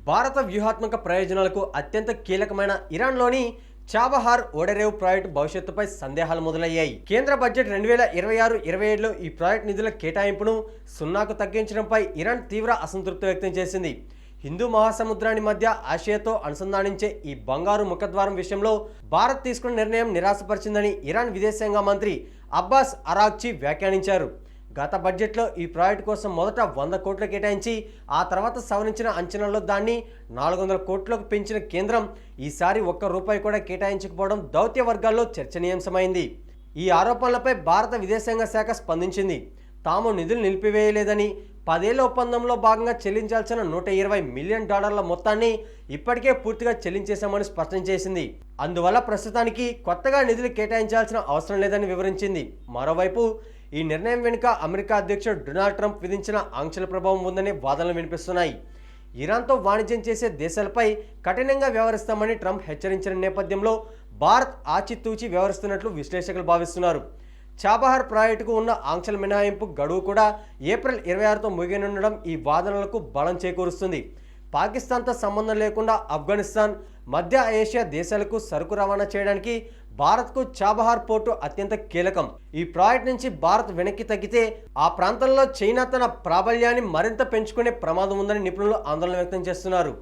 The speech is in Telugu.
భారత వ్యూహాత్మక ప్రయోజనాలకు అత్యంత కీలకమైన ఇరాన్లోని చాబహార్ ఓడరేవు ప్రాజెక్టు భవిష్యత్తుపై సందేహాలు మొదలయ్యాయి. కేంద్ర బడ్జెట్ 2026-27లో ఈ ప్రాజెక్టు నిధుల కేటాయింపును సున్నాకు తగ్గించడంపై ఇరాన్ తీవ్ర అసంతృప్తి వ్యక్తం చేసింది. హిందూ మహాసముద్రాన్ని మధ్య ఆసియాతో అనుసంధానించే ఈ బంగారు ముఖద్వారం విషయంలో భారత్ తీసుకున్న నిర్ణయం నిరాశపరిచిందని ఇరాన్ విదేశాంగ మంత్రి అబ్బాస్ అరాగ్చి వ్యాఖ్యానించారు. గత బడ్జెట్లో ఈ ప్రాజెక్టు కోసం మొదట 100 కోట్లు కేటాయించి ఆ తర్వాత సవరించిన అంచనాల్లో దాన్ని 400 కోట్లకు పెంచిన కేంద్రం ఈసారి ₹1 కూడా కేటాయించకపోవడం దౌత్య వర్గాల్లో చర్చనీయాంశమైంది. ఈ ఆరోపణలపై భారత విదేశాంగ శాఖ స్పందించింది. తాము నిధులు నిలిపివేయలేదని, 10 ఏళ్ల ఒప్పందంలో భాగంగా చెల్లించాల్సిన $120 మిలియన్ మొత్తాన్ని ఇప్పటికే పూర్తిగా చెల్లించేశామని స్పష్టం చేసింది. అందువల్ల ప్రస్తుతానికి కొత్తగా నిధులు కేటాయించాల్సిన అవసరం లేదని వివరించింది. మరోవైపు ఈ నిర్ణయం వెనుక అమెరికా అధ్యక్షుడు డొనాల్డ్ ట్రంప్ విధించిన ఆంక్షల ప్రభావం ఉందనే వాదనలు వినిపిస్తున్నాయి. ఇరాన్తో వాణిజ్యం చేసే దేశాలపై కఠినంగా వ్యవహరిస్తామని ట్రంప్ హెచ్చరించిన నేపథ్యంలో భారత్ ఆచితూచి వ్యవహరిస్తున్నట్లు విశ్లేషకులు భావిస్తున్నారు. చాబహార్ ప్రాజెక్టుకు ఉన్న ఆంక్షల మినహాయింపు గడువు కూడా ఏప్రిల్ 26తో ముగియనుండడం ఈ వాదనలకు బలం చేకూరుస్తుంది. పాకిస్తాన్తో సంబంధం లేకుండా ఆఫ్ఘనిస్తాన్, మధ్య ఏషియా దేశాలకు సరుకు రవాణా చేయడానికి భారత్కు చాబహార్ పోర్టు అత్యంత కీలకం. ఈ ప్రాజెక్టు నుంచి భారత్ వెనక్కి తగ్గితే ఆ ప్రాంతంలో చైనా తన ప్రాబల్యాన్ని మరింత పెంచుకునే ప్రమాదం ఉందని నిపుణులు ఆందోళన వ్యక్తం చేస్తున్నారు.